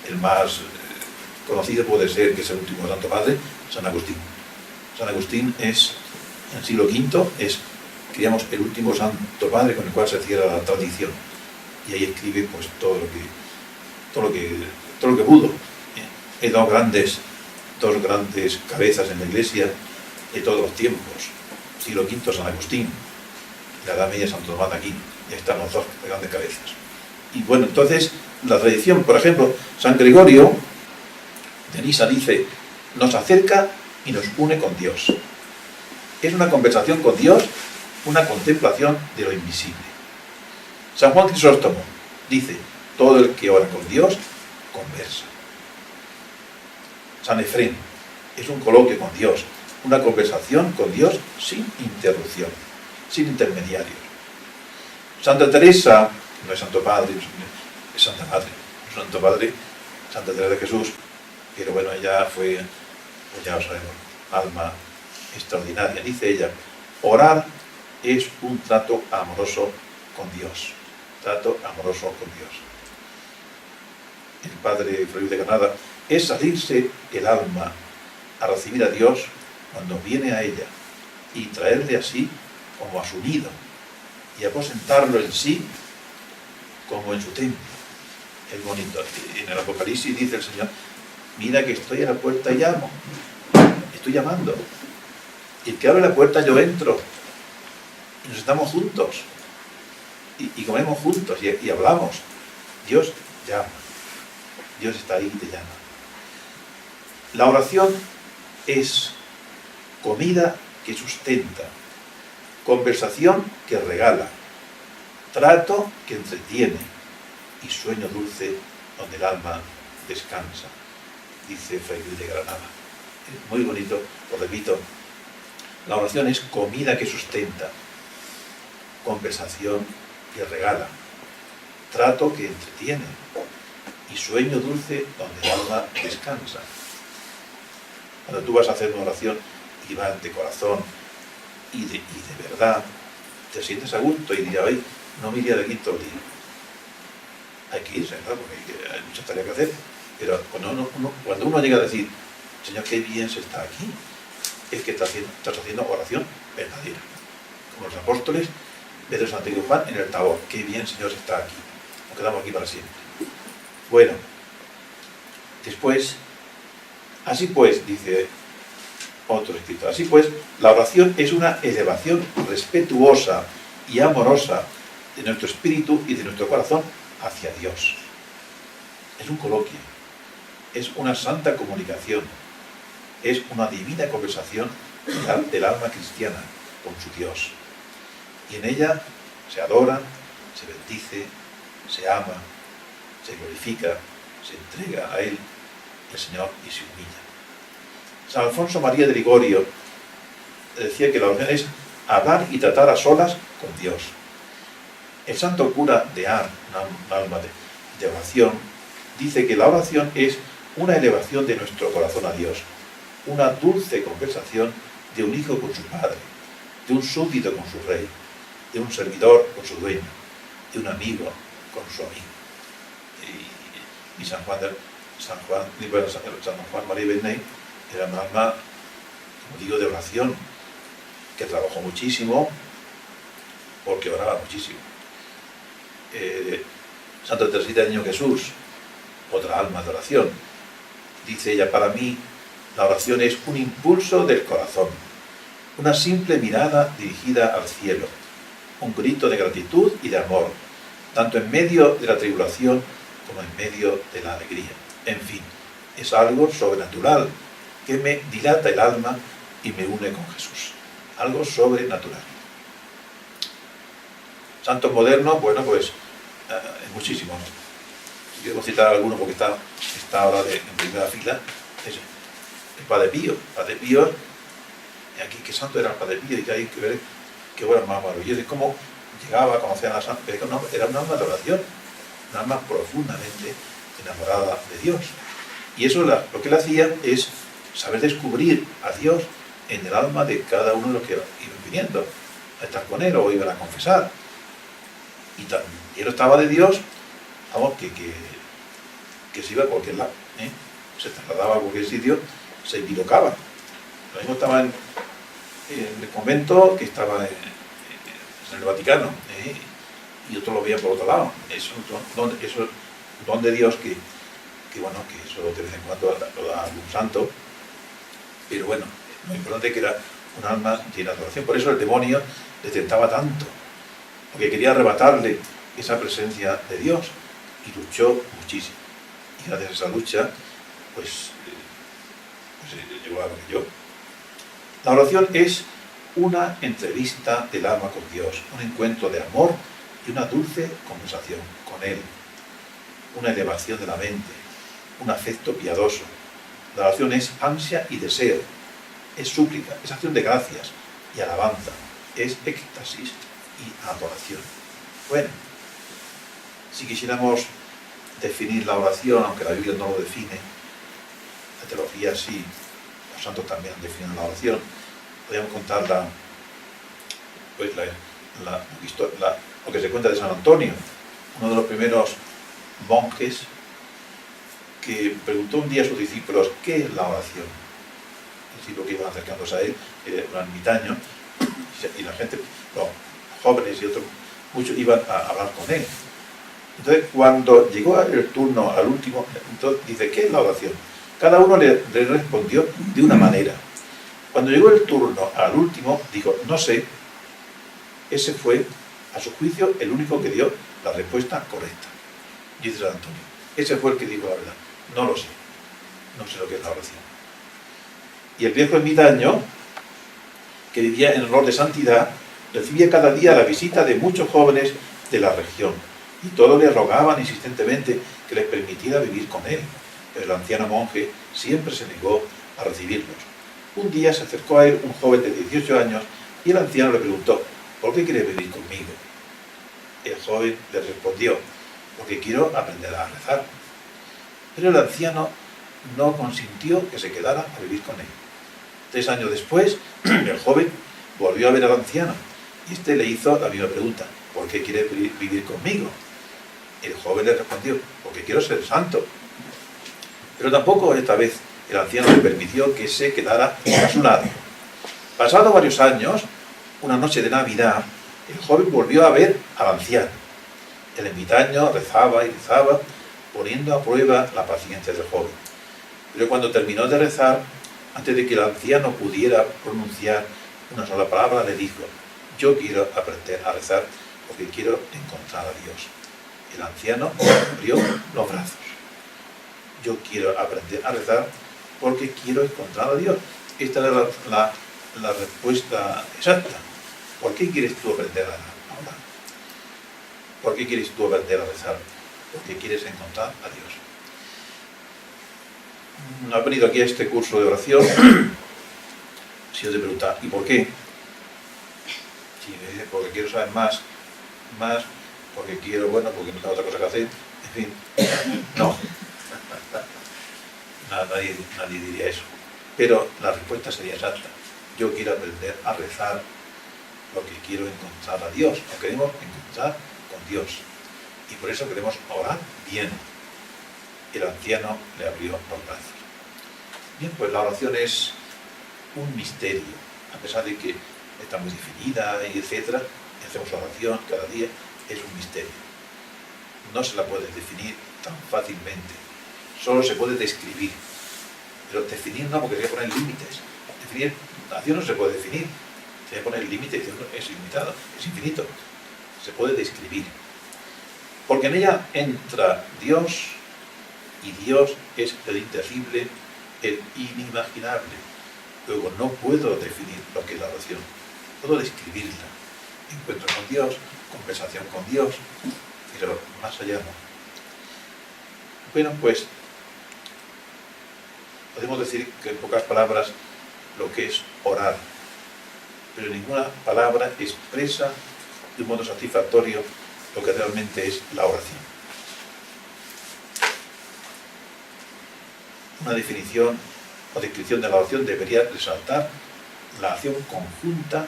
El más conocido puede ser, que es el último santo padre, San Agustín. San Agustín es, en el siglo V, digamos, el último santo padre con el cual se cierra la tradición. Y ahí escribe pues todo lo que pudo. Hay dos grandes cabezas en la Iglesia de todos los tiempos. Siglo V, San Agustín, la Edad Media, Santo Tomás de Aquino. Y ahí están las dos grandes cabezas. Y bueno, entonces, la tradición, por ejemplo, San Gregorio de Nisa dice, nos acerca y nos une con Dios. Es una conversación con Dios, una contemplación de lo invisible. San Juan Crisóstomo dice, todo el que ora con Dios, conversa. San Efrén, es un coloquio con Dios, una conversación con Dios sin interrupción, sin intermediarios. Santa Teresa, no es santo padre, es santa madre, es santo padre, Santa Teresa de Jesús, pero bueno, ella fue, pues ya lo sabemos, alma extraordinaria. Dice ella, orar es un trato amoroso con Dios. Trato amoroso con Dios. El padre Fray de Granada, es salirse el alma a recibir a Dios cuando viene a ella y traerle así como a su nido y aposentarlo en sí como en su templo. Es bonito. En el Apocalipsis dice el Señor, mira que estoy a la puerta y llamo. Estoy llamando. Y el que abre la puerta yo entro. Y nos estamos juntos. Y comemos juntos y hablamos. Dios llama. Dios está ahí y te llama. La oración es comida que sustenta, conversación que regala, trato que entretiene y sueño dulce donde el alma descansa, dice Fray Luis de Granada. Es muy bonito, lo repito. La oración es comida que sustenta, conversación que regala, trato que entretiene y sueño dulce donde el alma descansa. Cuando tú vas a hacer una oración y vas de corazón y de verdad, te sientes a gusto y dirás, hoy no me iría de aquí todo el día. Hay que irse, ¿verdad? Porque hay muchas tareas que hacer. Pero cuando uno llega a decir, Señor, qué bien se está aquí, es que estás haciendo oración verdadera. Como los apóstoles, Pedro, Santiago y Juan en el Tabor. Qué bien, Señor, se está aquí. Nos quedamos aquí para siempre. Bueno, después, así pues, dice otro escritor, así pues, la oración es una elevación respetuosa y amorosa de nuestro espíritu y de nuestro corazón hacia Dios. Es un coloquio, es una santa comunicación, es una divina conversación del alma cristiana con su Dios. Y en ella se adora, se bendice, se ama, se glorifica, se entrega a Él, el Señor, y se humilla. San Alfonso María de Ligorio decía que la oración es hablar y tratar a solas con Dios. El santo cura de Ars, un alma de oración, dice que la oración es una elevación de nuestro corazón a Dios, una dulce conversación de un hijo con su padre, de un súbdito con su rey, de un servidor con su dueño, de un amigo con su amigo. Y San Juan María Vianney era un alma, como digo, de oración, que trabajó muchísimo porque oraba muchísimo. Santa Teresita del Niño Jesús, otra alma de oración, dice ella: para mí la oración es un impulso del corazón, una simple mirada dirigida al cielo, un grito de gratitud y de amor, tanto en medio de la tribulación como en medio de la alegría. En fin, es algo sobrenatural que me dilata el alma y me une con Jesús. Algo sobrenatural. Santos modernos, bueno, pues muchísimos. Si quiero citar alguno porque está ahora en primera fila, es el Padre Pío. Padre Pío, aquí qué santo era el Padre Pío, y que hay que ver qué obras más maravillosas, cómo llegaba a conocer a la santa. Era un alma de oración, un alma profundamente enamorada de Dios. Y eso lo que él hacía es saber descubrir a Dios en el alma de cada uno de los que iban viniendo a estar con él o iban a confesar. Y él estaba de Dios, vamos, que se iba a cualquier lado, se trasladaba a cualquier sitio, se bilocaba. Lo mismo estaba en el convento que estaba en el Vaticano, y otros lo veían por otro lado. Eso es un don de Dios que eso de vez en cuando lo da algún santo, pero bueno, lo importante es que era un alma llena de oración. Por eso el demonio le tentaba tanto, porque quería arrebatarle esa presencia de Dios, y luchó muchísimo. Y gracias a esa lucha, pues llegó a lo que yo. La oración es una entrevista del alma con Dios, un encuentro de amor y una dulce conversación con Él, una elevación de la mente, un afecto piadoso. La oración es ansia y deseo, es súplica, es acción de gracias y alabanza, es éxtasis y adoración. Bueno, si quisiéramos definir la oración, aunque la Biblia no lo define, la teología sí, los santos también definen la oración, podríamos contar lo que se cuenta de San Antonio, uno de los primeros monjes que preguntó un día a sus discípulos: ¿qué es la oración? Los discípulos que iban acercándose a él, era un ermitaño, y la gente, los jóvenes y otros, muchos iban a hablar con él. Entonces, cuando llegó el turno al último, entonces dice: ¿qué es la oración? Cada uno le respondió de una manera. Cuando llegó el turno al último, dijo: no sé. Ese fue, a su juicio, el único que dio la respuesta correcta. Dice San Antonio: ese fue el que dijo la verdad. No lo sé. No sé lo que es la oración. Y el viejo ermitaño, que vivía en honor de santidad, recibía cada día la visita de muchos jóvenes de la región, y todos le rogaban insistentemente que les permitiera vivir con él. Pero el anciano monje siempre se negó a recibirlos. Un día se acercó a él un joven de 18 años y el anciano le preguntó: ¿por qué quieres vivir conmigo? El joven le respondió: porque quiero aprender a rezar. Pero el anciano no consintió que se quedara a vivir con él. 3 años después, el joven volvió a ver al anciano y este le hizo la misma pregunta: ¿por qué quieres vivir conmigo? El joven le respondió: porque quiero ser santo. Pero tampoco esta vez el anciano le permitió que se quedara a su lado. Pasados varios años, una noche de Navidad, el joven volvió a ver al anciano. El ermitaño rezaba y rezaba, poniendo a prueba la paciencia del joven. Pero cuando terminó de rezar, antes de que el anciano pudiera pronunciar una sola palabra, le dijo: yo quiero aprender a rezar porque quiero encontrar a Dios. El anciano abrió los brazos. Yo quiero aprender a rezar porque quiero encontrar a Dios. Esta era la respuesta exacta. ¿Por qué quieres tú aprender a orar? ¿Por qué quieres tú aprender a rezar? Porque quieres encontrar a Dios. no has venido aquí a este curso de oración si yo te pregunta, ¿y por qué? Si me dices, porque quiero saber más, porque quiero, bueno, porque no tengo otra cosa que hacer, en fin, no. Nadie diría eso. Pero la respuesta sería exacta. Yo quiero aprender a rezar porque quiero encontrar a Dios, o queremos encontrar con Dios. Y por eso queremos orar bien. El anciano le abrió los brazos. Bien, pues la oración es un misterio, a pesar de que está muy definida y etcétera, hacemos oración cada día, es un misterio. No se la puede definir tan fácilmente, solo se puede describir, pero definir no, porque hay que poner límites. Definir, la oración no se puede definir, se hay que poner límites, es ilimitado, es infinito, se puede describir. Porque en ella entra Dios, y Dios es el indecible, el inimaginable. Luego no puedo definir lo que es la oración, puedo describirla. Encuentro con Dios, conversación con Dios, pero más allá no. Bueno, pues podemos decir que en pocas palabras lo que es orar, pero ninguna palabra expresa de un modo satisfactorio lo que realmente es la oración. Una definición o descripción de la oración debería resaltar la acción conjunta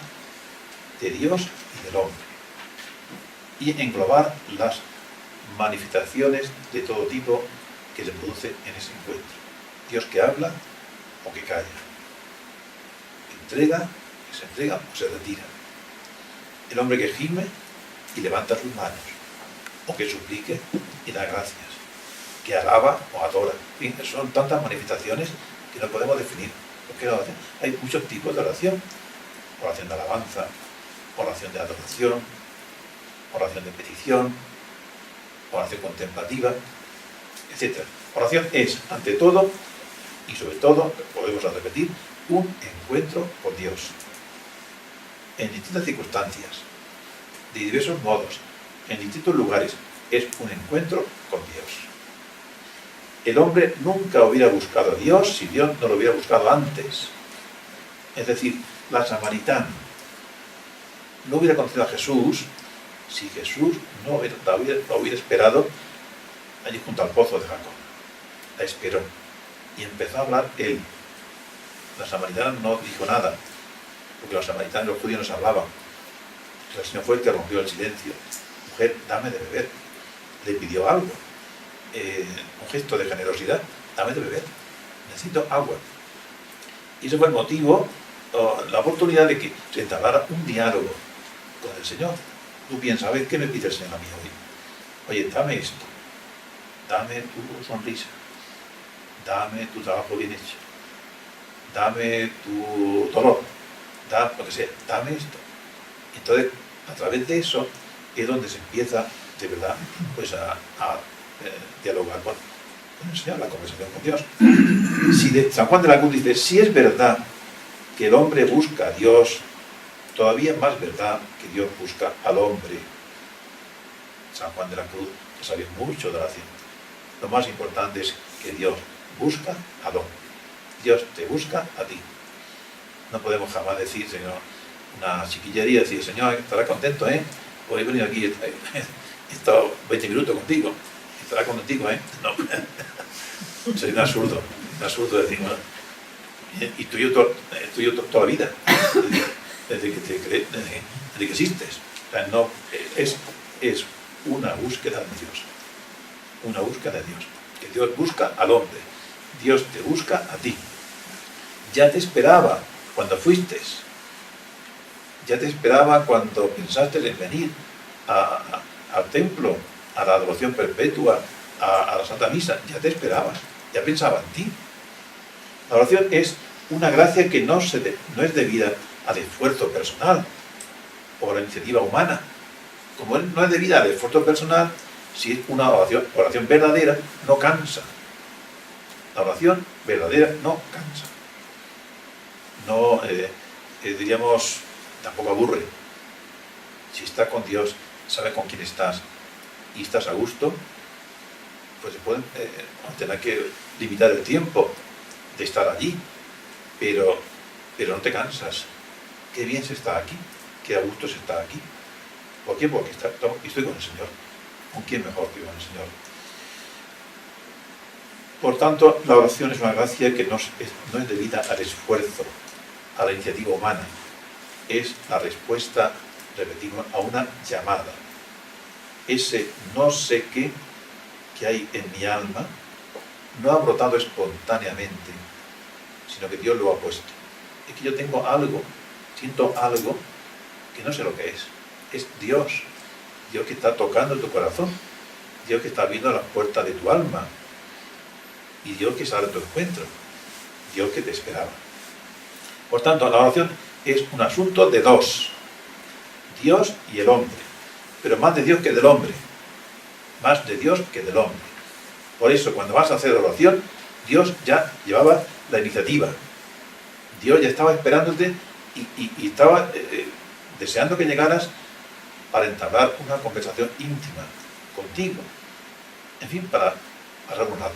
de Dios y del hombre y englobar las manifestaciones de todo tipo que se producen en ese encuentro. Dios que habla o que calla, entrega, que se entrega o se retira. El hombre que gime y levanta sus manos, o que suplique y da gracias, que alaba o adora. En fin, son tantas manifestaciones que no podemos definir. Porque la oración, hay muchos tipos de oración. Oración de alabanza, oración de adoración, oración de petición, oración contemplativa, etc. Oración es, ante todo, y sobre todo, podemos repetir, un encuentro con Dios. En distintas circunstancias, de diversos modos, en distintos lugares, es un encuentro con Dios. El hombre nunca hubiera buscado a Dios si Dios no lo hubiera buscado antes. Es decir, la samaritana no hubiera conocido a Jesús si Jesús no lo hubiera esperado allí junto al pozo de Jacob. La esperó y empezó a hablar él. La samaritana no dijo nada, porque los samaritanos y los judíos no se hablaban. El Señor fue el que rompió el silencio. Mujer, dame de beber. Le pidió algo. Un gesto de generosidad, dame de beber, necesito agua. Y ese fue el motivo, la oportunidad de que se entablara un diálogo con el Señor. Tú piensas, a ver, ¿qué me pide el Señor a mí hoy? Oye, dame esto, dame tu sonrisa, dame tu trabajo bien hecho, dame tu dolor, dame lo que sea, dame esto. Entonces, a través de eso es donde se empieza de verdad pues a dialogar con el Señor, la conversación con Dios. San Juan de la Cruz dice, si es verdad que el hombre busca a Dios, todavía más verdad que Dios busca al hombre. San Juan de la Cruz sabe mucho de la ciencia. Lo más importante es que Dios busca al hombre. Dios te busca a ti. No podemos jamás decir, Señor, una chiquillería, decir, Señor, estarás contento, Hoy he venido aquí, he estado 20 minutos contigo. Estará contigo, No. Sería un absurdo decir, bueno, y tú y yo toda la vida, desde que existes. O sea, no, es una búsqueda de Dios. Una búsqueda de Dios. Que Dios busca al hombre. Dios te busca a ti. Ya te esperaba cuando fuiste. Ya te esperaba cuando pensaste en venir al templo, a la adoración perpetua, a la Santa Misa. Ya te esperabas, ya pensaba en ti. La oración es una gracia que no es debida al esfuerzo personal o a la iniciativa humana. Como no es debida al esfuerzo personal, si es una oración verdadera, no cansa. La oración verdadera no cansa. No, diríamos, tampoco aburre. Si estás con Dios, sabes con quién estás y estás a gusto, pues se pueden tener que limitar el tiempo de estar allí, pero no te cansas. Qué bien se está aquí, qué a gusto se está aquí. ¿Por qué? Porque estoy con el Señor. ¿Con quién mejor que con el Señor? Por tanto, la oración es una gracia que no es debida al esfuerzo, a la iniciativa humana. Es la respuesta, repetimos, a una llamada. Ese no sé qué que hay en mi alma no ha brotado espontáneamente, sino que Dios lo ha puesto. Es que yo tengo algo, siento algo que no sé lo que es. Es Dios. Dios que está tocando tu corazón. Dios que está abriendo las puertas de tu alma. Y Dios que sale a tu encuentro. Dios que te esperaba. Por tanto, la oración es un asunto de dos. Dios y el hombre. Pero más de Dios que del hombre. Más de Dios que del hombre. Por eso, cuando vas a hacer oración, Dios ya llevaba la iniciativa. Dios ya estaba esperándote y estaba deseando que llegaras para entablar una conversación íntima contigo. En fin, para pasar un rato.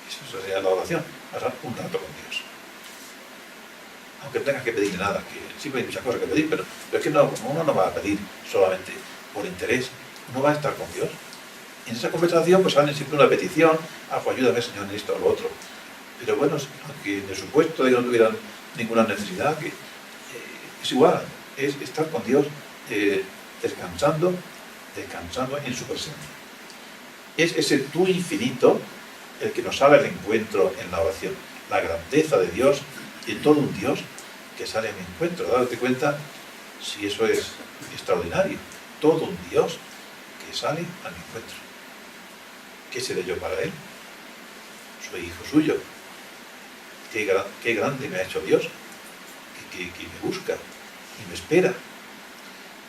Eso sería la oración, pasar un rato con Dios. Aunque no tengas que pedirle nada, que siempre hay muchas cosas que pedir, pero es que uno no va a pedir solamente por interés, uno va a estar con Dios. En esa conversación pues sale siempre una petición, pues ayúdame Señor en esto o lo otro. Pero bueno, aunque en el supuesto de que no tuvieran ninguna necesidad, que es igual, es estar con Dios descansando en su presencia. Es ese tú infinito el que nos sale al encuentro en la oración. La grandeza de Dios y todo un Dios que sale a mi encuentro. Date cuenta si eso es extraordinario. Todo un Dios que sale a mi encuentro. ¿Qué seré yo para Él? Soy hijo suyo. Qué grande me ha hecho Dios, que me busca y me espera.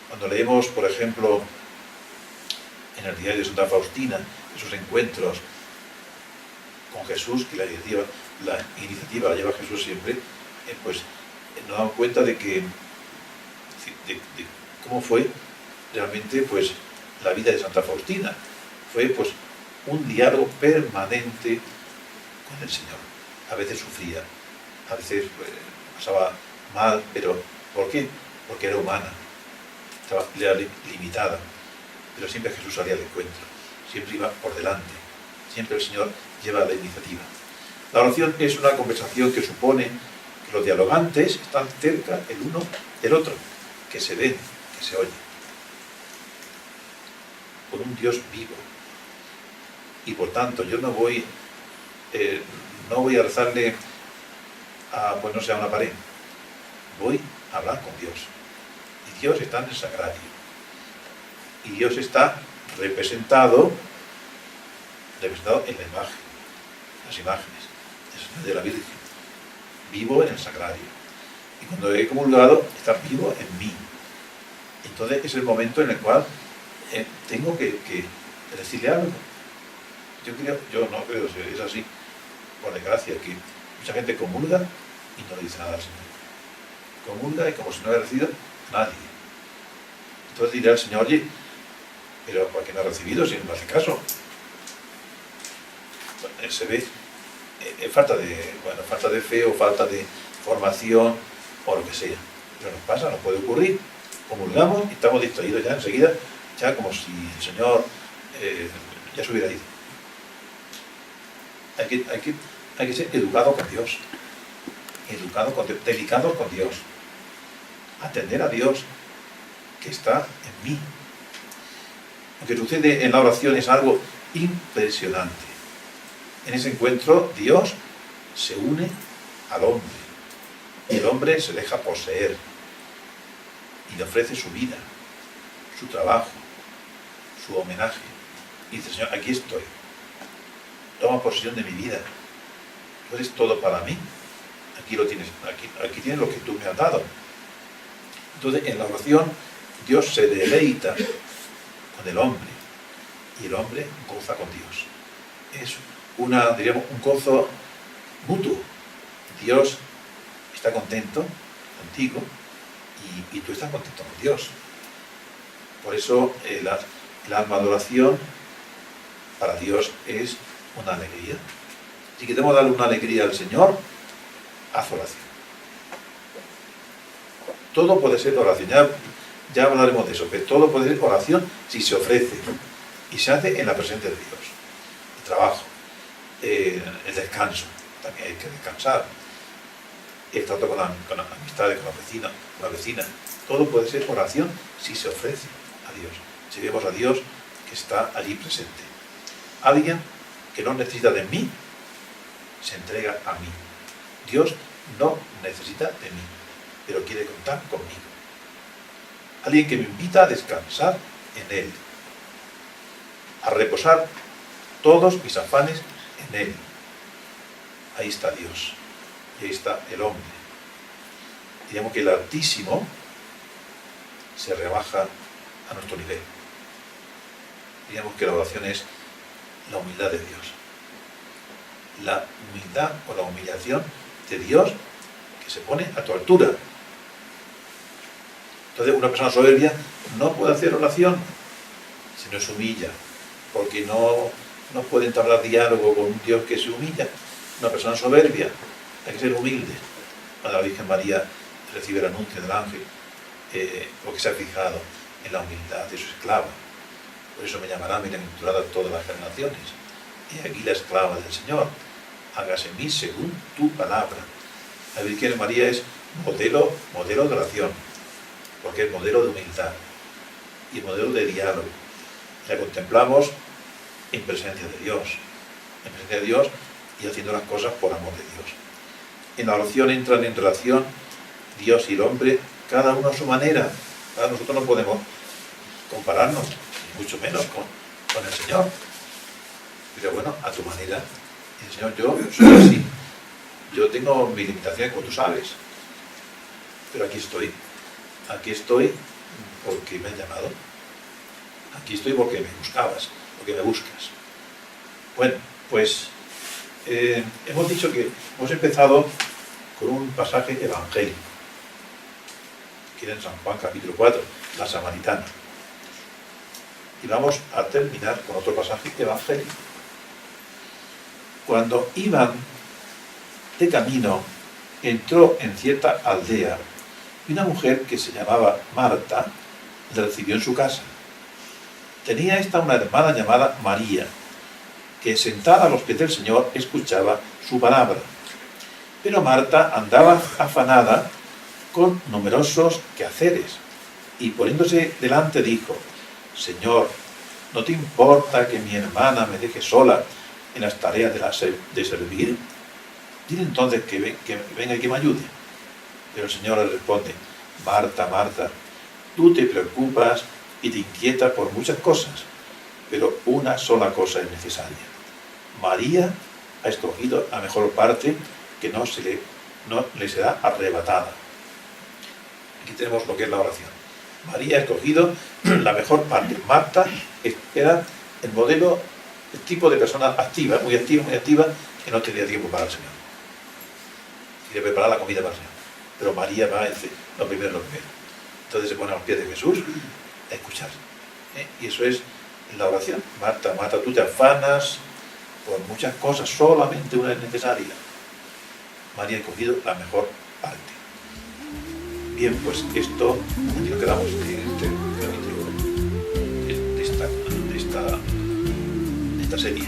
Cuando leemos, por ejemplo, en el diario de Santa Faustina, esos encuentros con Jesús, que la iniciativa la lleva Jesús siempre, pues nos damos cuenta de cómo fue realmente pues la vida de Santa Faustina. Fue pues un diálogo permanente con el Señor. A veces sufría, a veces pasaba mal, pero ¿por qué? Porque era humana, era limitada, pero siempre Jesús salía al encuentro, siempre iba por delante, siempre el Señor lleva la iniciativa. La oración es una conversación que supone que los dialogantes están cerca el uno del otro, que se ven, que se oyen, con un Dios vivo. Y por tanto yo no voy a rezarle a una pared, voy a hablar con Dios. Y Dios está en el sagrario. Y Dios está representado en la imagen, las imágenes de la Virgen. Vivo en el sagrario. Y cuando he comulgado, está vivo en mí. Entonces es el momento en el cual tengo que decirle algo. Yo no creo, es así, por desgracia, que mucha gente comulga y no le dice nada al Señor. Comulga y como si no hubiera recibido nadie. Entonces dirá el Señor, oye, pero ¿por qué no ha recibido si no me hace caso? Se ve falta de fe o falta de formación o lo que sea. Pero nos pasa, nos puede ocurrir. Comulgamos y estamos distraídos ya enseguida, ya como si el Señor ya se hubiera ido. Hay que ser educado con Dios, delicado con Dios, atender a Dios que está en mí. Lo que sucede en la oración es algo impresionante. En ese encuentro Dios se une al hombre y el hombre se deja poseer y le ofrece su vida, su trabajo, su homenaje. Y dice, Señor, aquí estoy. Toma posesión de mi vida. Tú eres todo para mí. Aquí lo tienes, aquí tienes lo que tú me has dado. Entonces, en la oración, Dios se deleita con el hombre y el hombre goza con Dios. Es un gozo mutuo. Dios está contento contigo y tú estás contento con Dios. Por eso el alma de oración para Dios es una alegría. Si queremos darle una alegría al Señor, haz oración. Todo puede ser oración, ya hablaremos de eso, pero todo puede ser oración si se ofrece y se hace en la presencia de Dios. El trabajo, el descanso, también hay que descansar. El trato con las amistades, con la vecina, todo puede ser oración si se ofrece a Dios. Si vemos a Dios que está allí presente. Alguien que no necesita de mí, se entrega a mí. Dios no necesita de mí, pero quiere contar conmigo. Alguien que me invita a descansar en Él, a reposar todos mis afanes en Él. Ahí está Dios, y ahí está el hombre. Digamos que el Altísimo se rebaja a nuestro nivel. Digamos que la oración es la humildad de Dios. La humildad o la humillación de Dios que se pone a tu altura. Entonces una persona soberbia no puede hacer oración si no se humilla, porque no puede entablar diálogo con un Dios que se humilla. Una persona soberbia, hay que ser humilde. Cuando la Virgen María recibe el anuncio del ángel, porque se ha fijado en la humildad de su esclava. Por eso me llamará bienaventurada todas las generaciones. Y aquí la esclava del Señor. Hágase en mí según tu palabra. La Virgen María es modelo de oración, porque es modelo de humildad y modelo de diálogo. La contemplamos en presencia de Dios y haciendo las cosas por amor de Dios. En la oración entran en relación Dios y el hombre, cada uno a su manera. Nosotros no podemos compararnos, ni mucho menos con el Señor. Pero bueno, a tu manera. Y el Señor, yo soy así. Yo tengo mis limitaciones, como tú sabes. Pero aquí estoy. Aquí estoy porque me has llamado. Aquí estoy porque me buscabas, porque me buscas. Bueno, pues hemos dicho que hemos empezado con un pasaje evangélico, que era en San Juan capítulo 4, la samaritana. Y vamos a terminar con otro pasaje evangélico. Cuando iban de camino, entró en cierta aldea y una mujer que se llamaba Marta le recibió en su casa. Tenía esta una hermana llamada María, que sentada a los pies del Señor escuchaba su palabra. Pero Marta andaba afanada con numerosos quehaceres y poniéndose delante dijo: Señor, ¿no te importa que mi hermana me deje sola en las tareas de servir? Dile entonces que venga y que me ayude. Pero el Señor le responde: Marta, Marta, tú te preocupas y te inquietas por muchas cosas, pero una sola cosa es necesaria. María ha escogido la mejor parte que no le será arrebatada. Aquí tenemos lo que es la oración. María ha escogido la mejor parte. Marta era el modelo, el tipo de persona activa, muy activa, que no tenía tiempo para el Señor. Quiere preparar la comida para el Señor. Pero María va a decir lo primero. Entonces se pone a los pies de Jesús a escuchar. Y eso es la oración. Marta, Marta, tú te afanas por muchas cosas, solamente una es necesaria. María ha escogido la mejor parte. Bien, pues esto, aquí nos quedamos en este capítulo de esta serie.